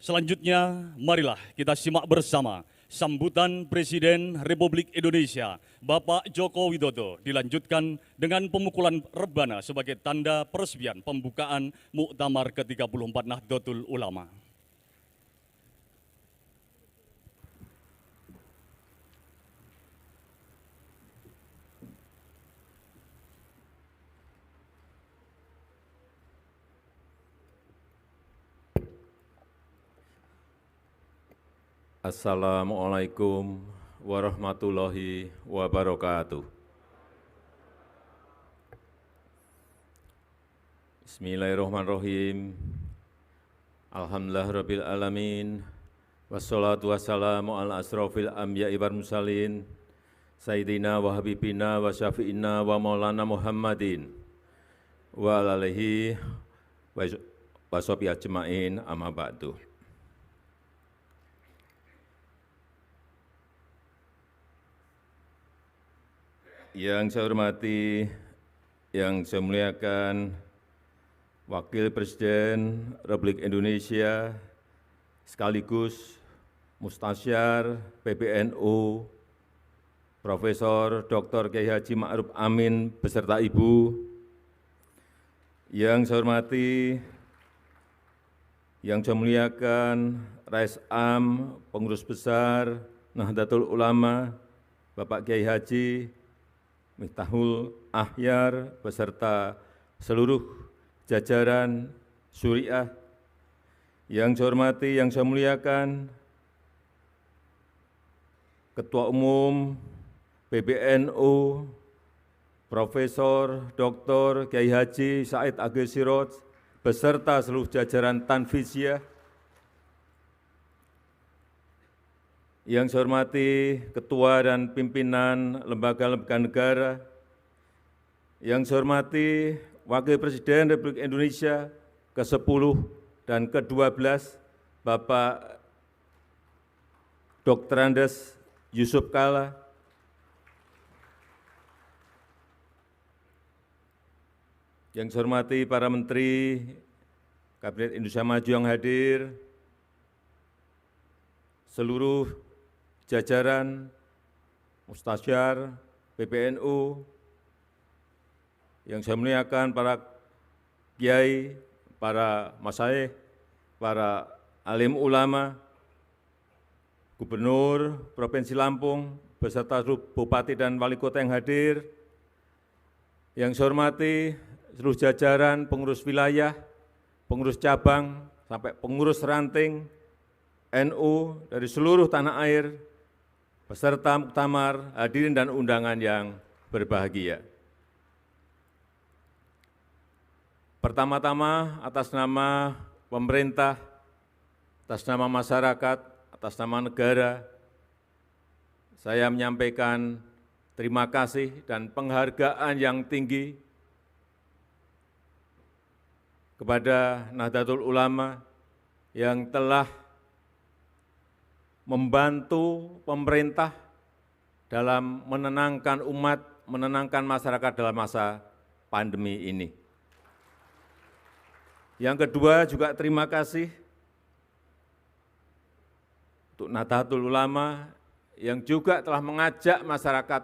Selanjutnya, marilah kita simak bersama sambutan Presiden Republik Indonesia, Bapak Joko Widodo, dilanjutkan dengan pemukulan rebana sebagai tanda peresmian pembukaan Muktamar ke-34 Nahdlatul Ulama. Assalamualaikum warahmatullahi wabarakatuh. Bismillahirrahmanirrahim. Alhamdulillahirabbil alamin. Wassalatu wassalamu ala asrofil anbiya'i wal mursalin. Sayyidina wa habibina wa syafi'ina wa maulana Muhammadin wa alihi wa sahbihi ajma'in amma ba'du. Yang saya hormati, yang saya muliakan Wakil Presiden Republik Indonesia sekaligus Mustasyar PBNU Profesor Dr. Kiai Haji Ma'ruf Amin beserta Ibu. Yang saya hormati, yang saya muliakan Rais Am, Pengurus Besar Nahdlatul Ulama, Bapak Kiai Haji Miftahul Ahyar beserta seluruh jajaran Syuriah. Yang saya hormati, yang saya muliakan Ketua Umum PBNU Profesor Dr. Kiai Haji Said Agil Siroj beserta seluruh jajaran Tanfizyah. Yang saya hormati Ketua dan Pimpinan Lembaga-Lembaga Negara, yang saya hormati Wakil Presiden Republik Indonesia ke-10 dan ke-12, Bapak Dr. Andes Yusuf Kalla, yang saya hormati para Menteri Kabinet Indonesia Maju yang hadir, seluruh jajaran Mustasyar PBNU, yang saya muliakan para kiai, para masyayikh, para alim ulama, Gubernur Provinsi Lampung, beserta seluruh Bupati dan Wali Kota yang hadir, yang saya hormati seluruh jajaran pengurus wilayah, pengurus cabang, sampai pengurus ranting NU dari seluruh tanah air, peserta muktamar, hadirin dan undangan yang berbahagia. Pertama-tama atas nama pemerintah, atas nama masyarakat, atas nama negara, saya menyampaikan terima kasih dan penghargaan yang tinggi kepada Nahdlatul Ulama yang telah membantu pemerintah dalam menenangkan umat, menenangkan masyarakat dalam masa pandemi ini. Yang kedua juga terima kasih untuk Nahdlatul Ulama yang juga telah mengajak masyarakat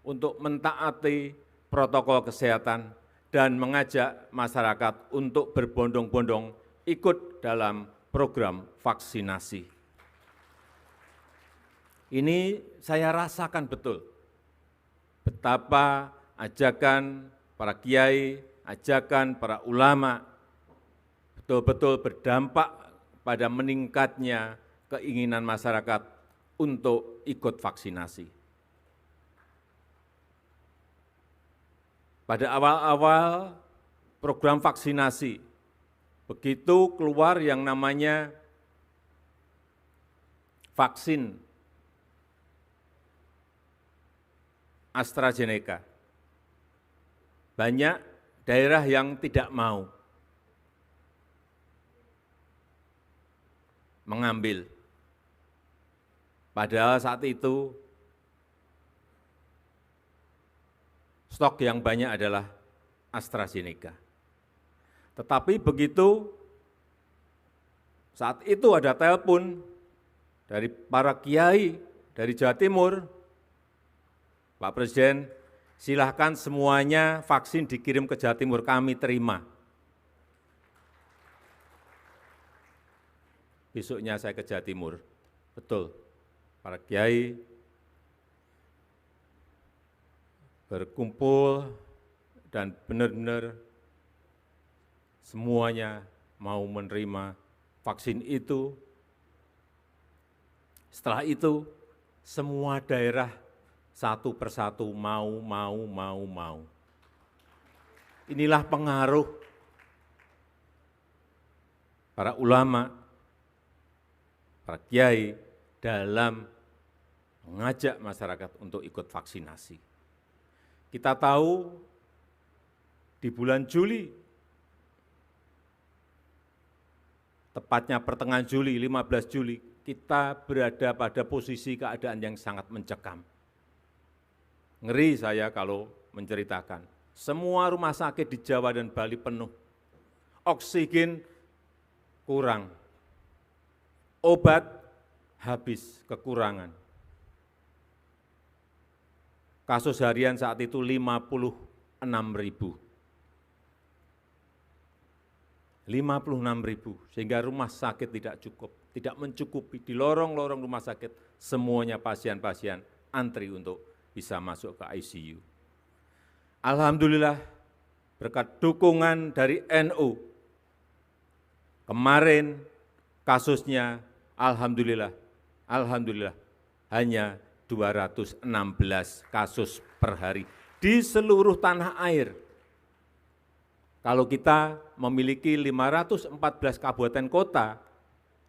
untuk mentaati protokol kesehatan dan mengajak masyarakat untuk berbondong-bondong ikut dalam program vaksinasi. Ini saya rasakan betul betapa ajakan para kiai, ajakan para ulama betul-betul berdampak pada meningkatnya keinginan masyarakat untuk ikut vaksinasi. Pada awal-awal program vaksinasi, begitu keluar yang namanya vaksin AstraZeneca, banyak daerah yang tidak mau mengambil. Padahal saat itu stok yang banyak adalah AstraZeneca. Tetapi begitu Saat itu ada telepon dari para kiai dari Jawa Timur, Pak Presiden, silahkan semuanya vaksin dikirim ke Jawa Timur, kami terima. Besoknya saya ke Jawa Timur, betul, para kiai berkumpul dan benar-benar semuanya mau menerima vaksin itu. Setelah itu, semua daerah satu persatu mau. Inilah pengaruh para ulama, para kiai dalam mengajak masyarakat untuk ikut vaksinasi. Kita tahu di bulan Juli, tepatnya pertengahan Juli, 15 Juli, kita berada pada posisi keadaan yang sangat mencekam. Ngeri saya kalau menceritakan. Semua rumah sakit di Jawa dan Bali penuh. Oksigen kurang. Obat habis, kekurangan. Kasus harian saat itu 56.000. 56.000, sehingga rumah sakit tidak mencukupi. Di lorong-lorong rumah sakit, semuanya pasien-pasien antri untuk bisa masuk ke ICU. Alhamdulillah, berkat dukungan dari NU, kemarin kasusnya alhamdulillah hanya 216 kasus per hari di seluruh tanah air. Kalau kita memiliki 514 kabupaten kota,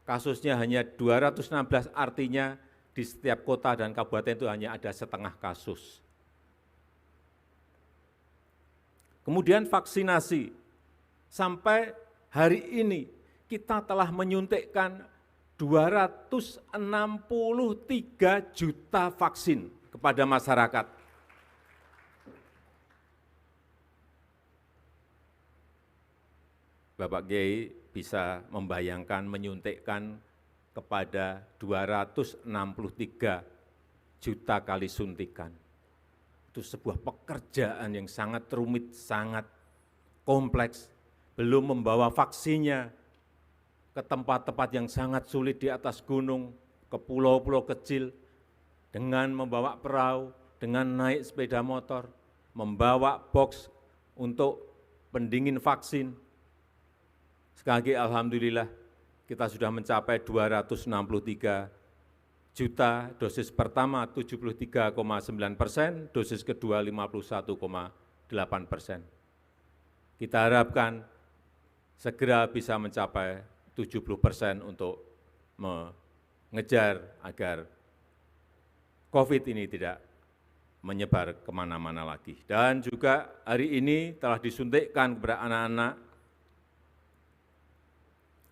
kasusnya hanya 216, artinya di setiap kota dan kabupaten itu hanya ada setengah kasus. Kemudian vaksinasi, sampai hari ini kita telah menyuntikkan 263 juta vaksin kepada masyarakat. Bapak Kiai bisa membayangkan menyuntikkan kepada 263 juta kali suntikan. Itu sebuah pekerjaan yang sangat rumit, sangat kompleks. Belum membawa vaksinnya ke tempat-tempat yang sangat sulit di atas gunung, ke pulau-pulau kecil, dengan membawa perahu, dengan naik sepeda motor, membawa box untuk pendingin vaksin. Sekali lagi alhamdulillah kita sudah mencapai 263 juta, dosis pertama 73,9%, dosis kedua 51,8%. Kita harapkan segera bisa mencapai 70% untuk mengejar agar COVID ini tidak menyebar kemana-mana lagi. Dan juga hari ini telah disuntikkan kepada anak-anak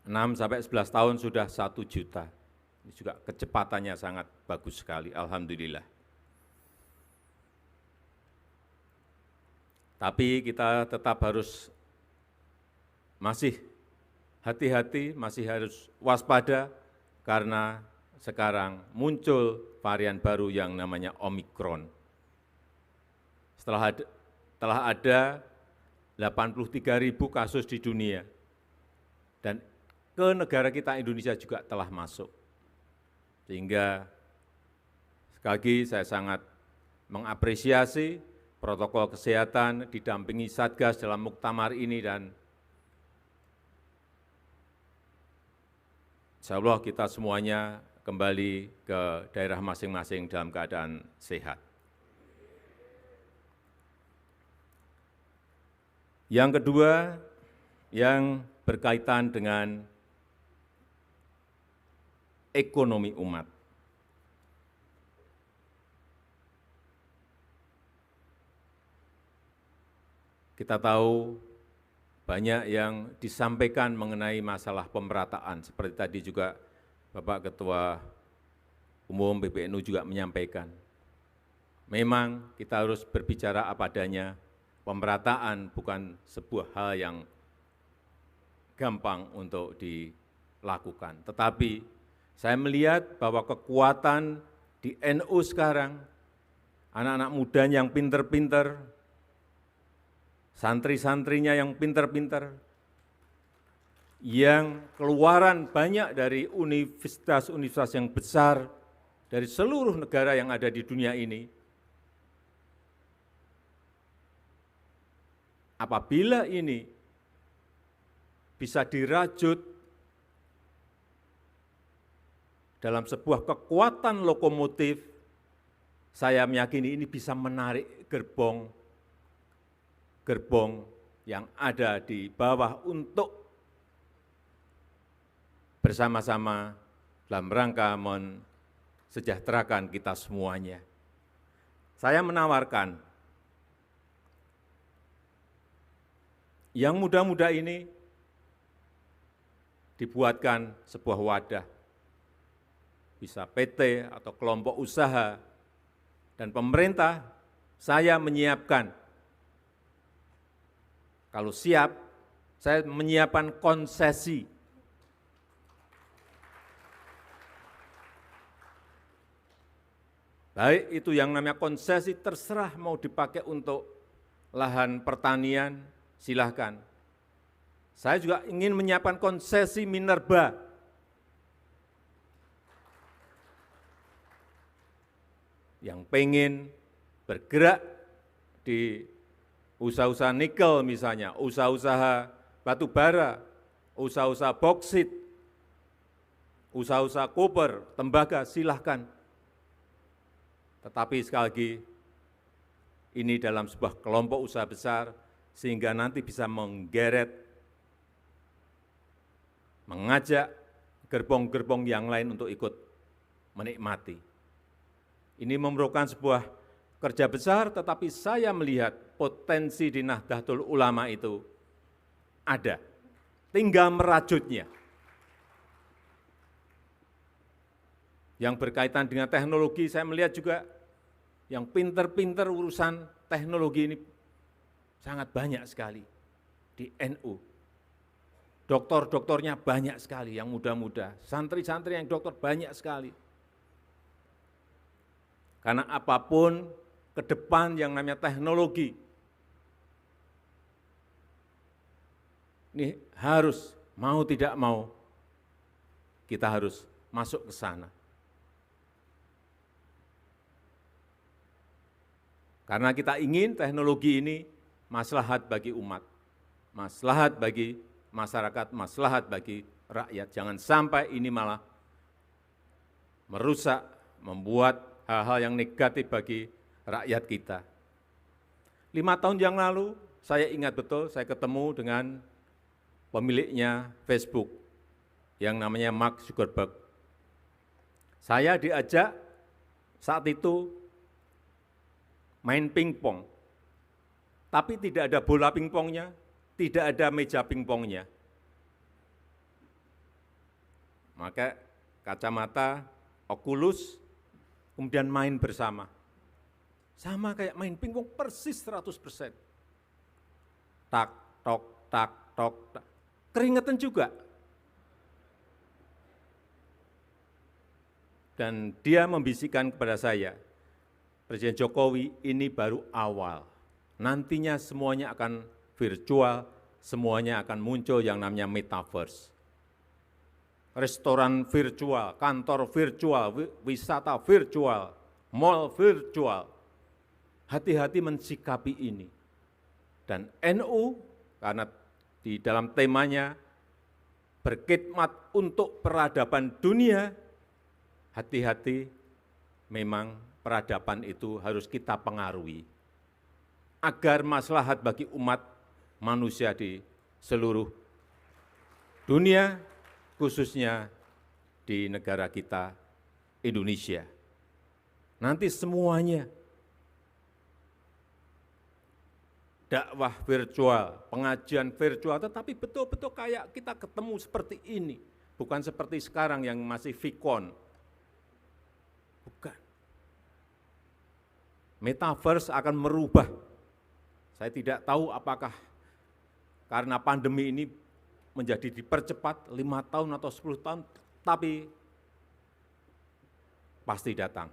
6-11 tahun sudah 1 juta. Ini juga kecepatannya sangat bagus sekali, alhamdulillah. Tapi kita tetap harus masih hati-hati, masih harus waspada, karena sekarang muncul varian baru yang namanya Omikron. Telah ada 83.000 kasus di dunia, dan ke negara kita Indonesia juga telah masuk. Sehingga sekali lagi saya sangat mengapresiasi protokol kesehatan didampingi Satgas dalam muktamar ini, dan insya Allah kita semuanya kembali ke daerah masing-masing dalam keadaan sehat. Yang kedua, yang berkaitan dengan ekonomi umat. Kita tahu banyak yang disampaikan mengenai masalah pemerataan, seperti tadi juga Bapak Ketua Umum PBNU juga menyampaikan. Memang kita harus berbicara apa adanya, pemerataan bukan sebuah hal yang gampang untuk lakukan. Tetapi saya melihat bahwa kekuatan di NU sekarang, anak-anak muda yang pinter-pinter, santri-santrinya yang pinter-pinter, yang keluaran banyak dari universitas-universitas yang besar dari seluruh negara yang ada di dunia ini, apabila ini bisa dirajut dalam sebuah kekuatan lokomotif, saya meyakini ini bisa menarik gerbong yang ada di bawah untuk bersama-sama dalam rangka mensejahterakan kita semuanya. Saya menawarkan yang muda-muda ini dibuatkan sebuah wadah, bisa PT atau kelompok usaha, dan pemerintah, saya menyiapkan, kalau siap, saya menyiapkan konsesi. Baik itu yang namanya konsesi, terserah mau dipakai untuk lahan pertanian, silahkan. Saya juga ingin menyiapkan konsesi minerba. Yang pengen bergerak di usaha-usaha nikel misalnya, usaha-usaha batu bara, usaha-usaha boksit, usaha-usaha koper, tembaga, silahkan. Tetapi sekali lagi, ini dalam sebuah kelompok usaha besar, sehingga nanti bisa menggeret, mengajak gerbong-gerbong yang lain untuk ikut menikmati. Ini memerlukan sebuah kerja besar, tetapi saya melihat potensi di Nahdlatul Ulama itu ada, tinggal merajutnya. Yang berkaitan dengan teknologi, saya melihat juga yang pinter-pinter urusan teknologi ini sangat banyak sekali di NU. Doktor-doktornya banyak sekali yang muda-muda, santri-santri yang doktor banyak sekali. Karena apapun ke depan yang namanya teknologi, ini harus, mau tidak mau, kita harus masuk ke sana. Karena kita ingin teknologi ini maslahat bagi umat, maslahat bagi masyarakat, maslahat bagi rakyat. Jangan sampai ini malah merusak, membuat hal-hal yang negatif bagi rakyat kita. 5 tahun yang lalu, saya ingat betul, saya ketemu dengan pemiliknya Facebook, yang namanya Mark Zuckerberg. Saya diajak saat itu main pingpong, tapi tidak ada bola pingpongnya, tidak ada meja pingpongnya. Maka kacamata, Oculus, kemudian main bersama. Sama kayak main pingpong persis 100%. Tak, tok, tak, tok, tak. Keringetan juga. Dan dia membisikkan kepada saya, Presiden Jokowi, ini baru awal. Nantinya semuanya akan virtual, semuanya akan muncul yang namanya metaverse. Restoran virtual, kantor virtual, wisata virtual, mall virtual. Hati-hati mensikapi ini. Dan NU, karena di dalam temanya berkhidmat untuk peradaban dunia, hati-hati memang peradaban itu harus kita pengaruhi agar maslahat bagi umat manusia di seluruh dunia, khususnya di negara kita, Indonesia. Nanti semuanya, dakwah virtual, pengajian virtual, tetapi betul-betul kayak kita ketemu seperti ini, bukan seperti sekarang yang masih Vicon. Bukan. Metaverse akan merubah. Saya tidak tahu apakah karena pandemi ini menjadi dipercepat 5 tahun atau 10 tahun, tapi pasti datang.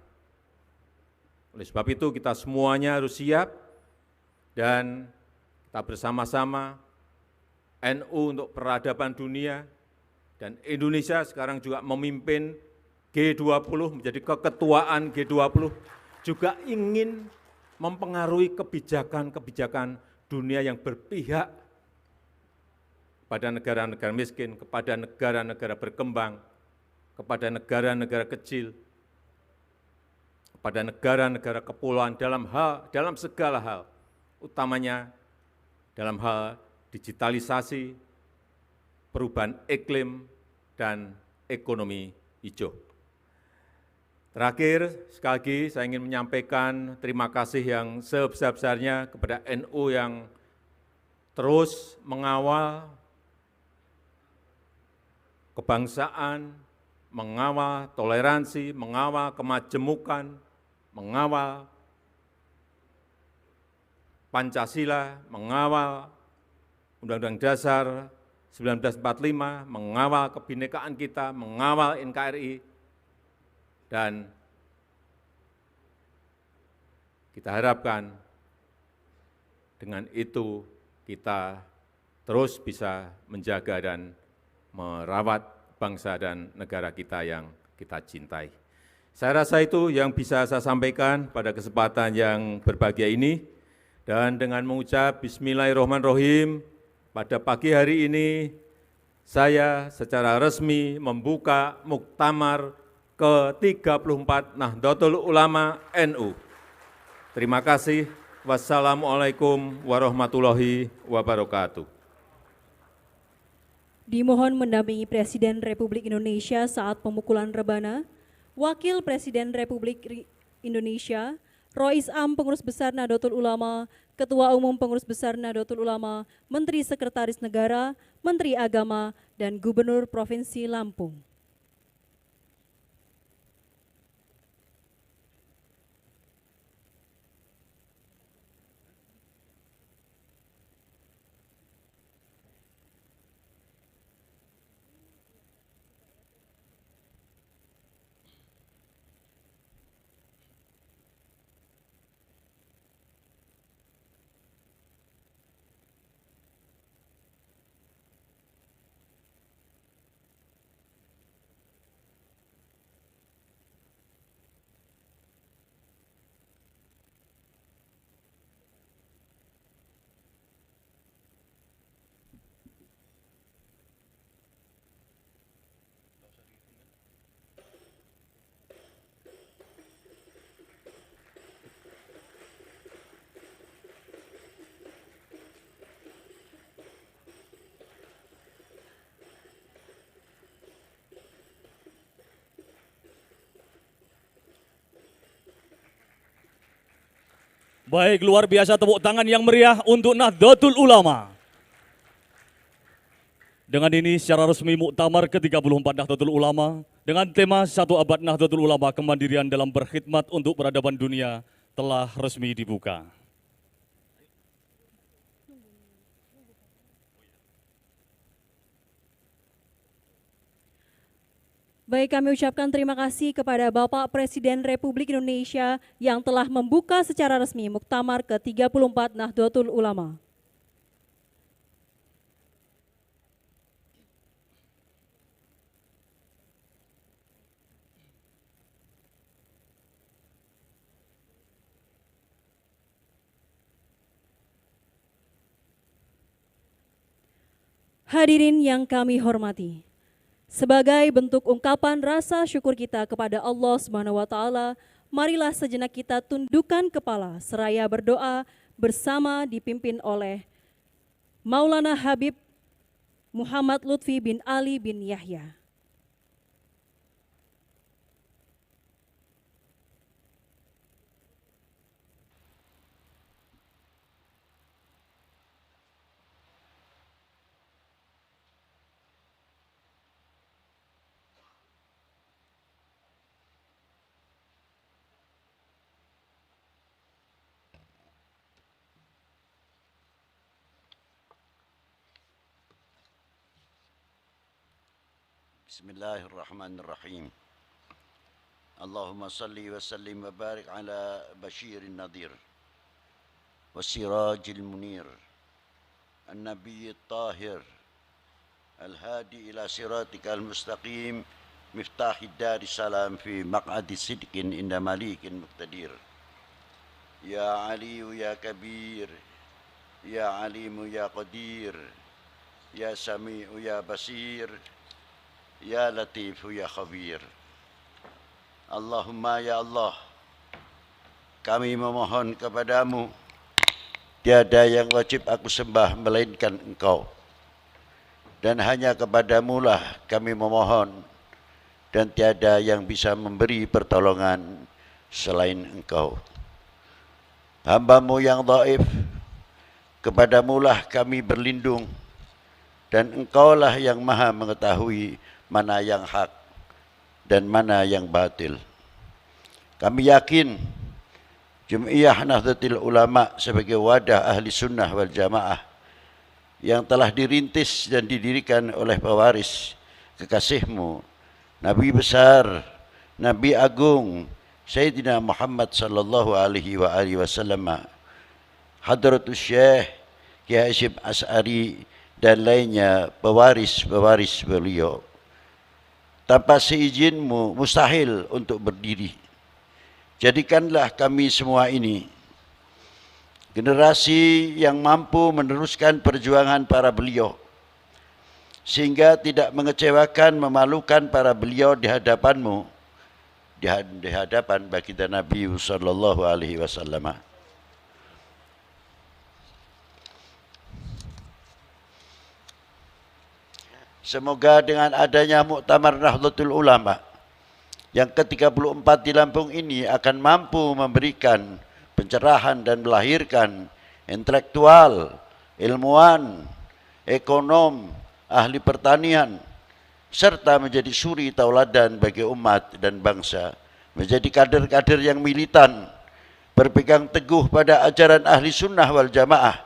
Oleh sebab itu kita semuanya harus siap dan kita bersama-sama NU untuk peradaban dunia dan Indonesia sekarang juga memimpin G20 menjadi keketuaan G20 juga ingin mempengaruhi kebijakan-kebijakan dunia yang berpihak pada negara-negara miskin, kepada negara-negara berkembang, kepada negara-negara kecil, kepada negara-negara kepulauan dalam segala hal, utamanya dalam hal digitalisasi, perubahan iklim, dan ekonomi hijau. Terakhir, sekali lagi saya ingin menyampaikan terima kasih yang sebesar-besarnya kepada NU yang terus mengawal kebangsaan, mengawal toleransi, mengawal kemajemukan, mengawal Pancasila, mengawal Undang-Undang Dasar 1945, mengawal kebinekaan kita, mengawal NKRI, dan kita harapkan dengan itu kita terus bisa menjaga dan merawat bangsa dan negara kita yang kita cintai. Saya rasa itu yang bisa saya sampaikan pada kesempatan yang berbahagia ini. Dan dengan mengucap Bismillahirrahmanirrahim, pada pagi hari ini saya secara resmi membuka Muktamar ke-34 Nahdlatul Ulama NU. Terima kasih. Wassalamualaikum warahmatullahi wabarakatuh. Dimohon mendampingi Presiden Republik Indonesia saat pemukulan rebana, Wakil Presiden Republik Indonesia, Rois Am Pengurus Besar Nahdlatul Ulama, Ketua Umum Pengurus Besar Nahdlatul Ulama, Menteri Sekretaris Negara, Menteri Agama, dan Gubernur Provinsi Lampung. Baik, luar biasa tepuk tangan yang meriah untuk Nahdlatul Ulama. Dengan ini secara resmi Muktamar ke-34 Nahdlatul Ulama dengan tema 1 Abad Nahdlatul Ulama Kemandirian dalam Berkhidmat untuk Peradaban Dunia telah resmi dibuka. Baik, kami ucapkan terima kasih kepada Bapak Presiden Republik Indonesia yang telah membuka secara resmi Muktamar ke-34 Nahdlatul Ulama. Hadirin yang kami hormati, sebagai bentuk ungkapan rasa syukur kita kepada Allah Subhanahu wa taala, marilah sejenak kita tundukkan kepala seraya berdoa bersama dipimpin oleh Maulana Habib Muhammad Lutfi bin Ali bin Yahya. Bismillahirrahmanirrahim. Allahumma salli wa sallim wa barik ala basyirin nadhir wasirajil munir an-nabiyyit tahir al-hadi ila siratikal mustaqim miftahid daris salam fi maq'adi sidqin inda malikin muqtadir. Ya aliyu ya kabir, ya alimu ya qadir, ya sami'u ya basir, ya latifu ya khabir. Allahumma ya Allah, kami memohon kepadamu, tiada yang wajib aku sembah melainkan Engkau. Dan hanya kepadamu lah kami memohon, dan tiada yang bisa memberi pertolongan selain Engkau. Hamba-Mu yang dhaif, kepadamu lah kami berlindung, dan Engkaulah yang maha mengetahui mana yang hak dan mana yang batil. Kami yakin Jum'iyah Nahdlatul Ulama sebagai wadah ahli sunnah wal jamaah yang telah dirintis dan didirikan oleh pewaris kekasih-Mu, Nabi besar, Nabi agung, Sayyidina Muhammad sallallahu alaihi wasallam, Hadratus Syekh Kiai Hasyim Asy'ari dan lainnya pewaris-pewaris beliau. Tanpa seizin-Mu mustahil untuk berdiri. Jadikanlah kami semua ini generasi yang mampu meneruskan perjuangan para beliau, sehingga tidak mengecewakan, memalukan para beliau di hadapan-Mu, di hadapan baginda Nabi sallallahu alaihi wasallam. Semoga dengan adanya Muktamar Nahdlatul Ulama yang ke-34 di Lampung ini akan mampu memberikan pencerahan dan melahirkan intelektual, ilmuwan, ekonom, ahli pertanian, serta menjadi suri tauladan bagi umat dan bangsa, menjadi kader-kader yang militan, berpegang teguh pada ajaran ahli sunnah wal jamaah,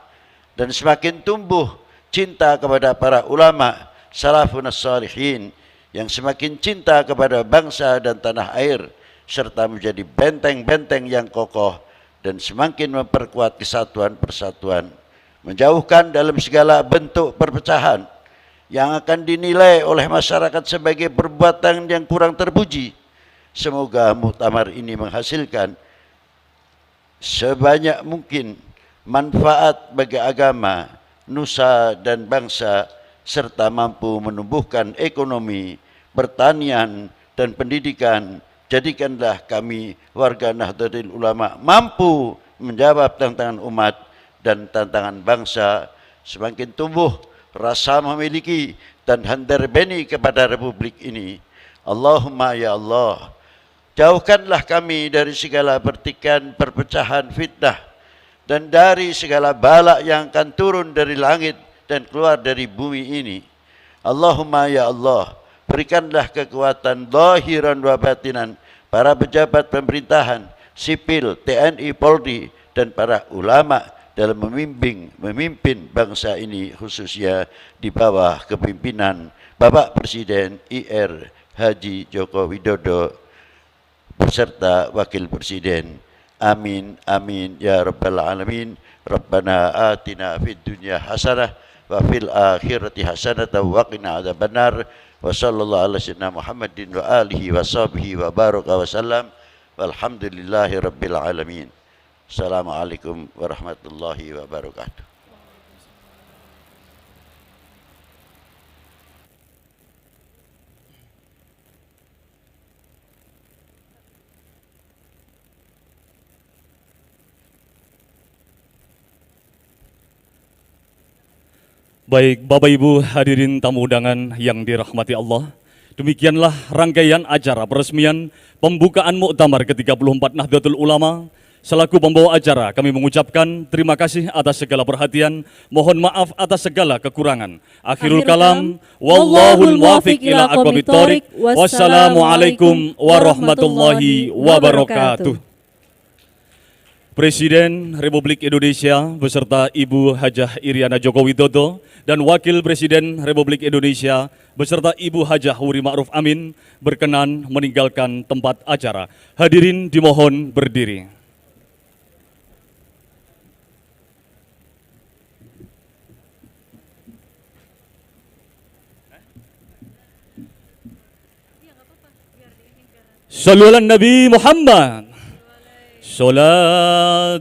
dan semakin tumbuh cinta kepada para ulama salafun as-salihin yang semakin cinta kepada bangsa dan tanah air, serta menjadi benteng-benteng yang kokoh dan semakin memperkuat kesatuan persatuan, menjauhkan dalam segala bentuk perpecahan yang akan dinilai oleh masyarakat sebagai perbuatan yang kurang terpuji. Semoga muktamar ini menghasilkan sebanyak mungkin manfaat bagi agama, nusa dan bangsa, serta mampu menumbuhkan ekonomi, pertanian dan pendidikan. Jadikanlah kami warga Nahdlatul Ulama mampu menjawab tantangan umat dan tantangan bangsa, semakin tumbuh rasa memiliki dan handarbeni kepada republik ini. Allahumma ya Allah, jauhkanlah kami dari segala pertikan, perpecahan, fitnah, dan dari segala bala yang akan turun dari langit dan keluar dari bumi ini. Allahumma ya Allah, berikanlah kekuatan zahiran wa batinan para pejabat pemerintahan, sipil, TNI, Polri, dan para ulama dalam memimpin bangsa ini, khususnya di bawah kepimpinan Bapak Presiden IR Haji Joko Widodo beserta Wakil Presiden. Amin, amin, ya Rabbal Alamin. Rabbana atina fid dunya hasanah wa fil akhirati hasanatan wa qina adzabannar. Wa sallallahu ala sayyidina Muhammadin wa alihi wa sahbihi wa baraka wa sallam. Walhamdulillahi rabbil alamin. Assalamualaikum warahmatullahi wabarakatuh. Baik, Bapak Ibu hadirin tamu undangan yang dirahmati Allah, demikianlah rangkaian acara peresmian pembukaan Muktamar ke-34 Nahdlatul Ulama. Selaku pembawa acara, kami mengucapkan terima kasih atas segala perhatian, mohon maaf atas segala kekurangan. Akhirul kalam, wallahul muwaffiq ila aqwamit thoriq. Wassalamualaikum warahmatullahi wabarakatuh. Presiden Republik Indonesia beserta Ibu Hajah Iriana Joko Widodo dan Wakil Presiden Republik Indonesia beserta Ibu Hajah Huri Ma'ruf Amin berkenan meninggalkan tempat acara. Hadirin dimohon berdiri. Sallu ala Nabi Muhammad. Salatullah